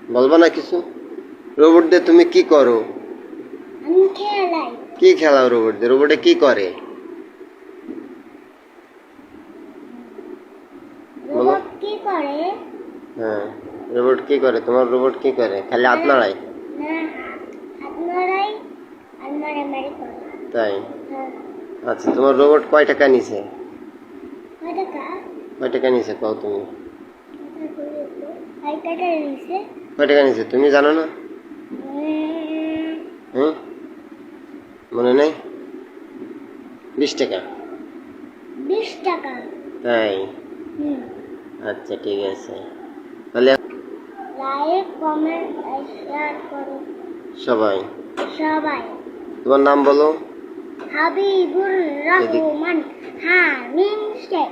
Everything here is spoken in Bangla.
বলবা না কিছু? রোবট দিয়ে তুমি কি করো? আমি খেলাই। কি খেলাও রোবট দিয়ে? রোবটে কি করে? বলো। রোবট কি করে? হ্যাঁ, রোবট কি করে? তোমার রোবট কি করে? খালি হাত নাড়ায়? না, হাত নাড়াই আর মারামারি করে। তাই? হ্যাঁ। আচ্ছা, তোমার রোবট কয় টাকা নিছে? কয় টাকা? কয় টাকা নিছে কও তুমি? কয় টাকা নিছে? কয় টাকা নিছে তুমি জানো না? হুম, মনে নেই? 20 টাকা। 20 টাকা। তাই? হুম। আচ্ছা, ঠিক আছে। তাহলে লাইক, কমেন্ট আর শেয়ার করো সবাই। সবাই। তোমার নাম বলো। হাবিবুর রহমান হামিম শেখ।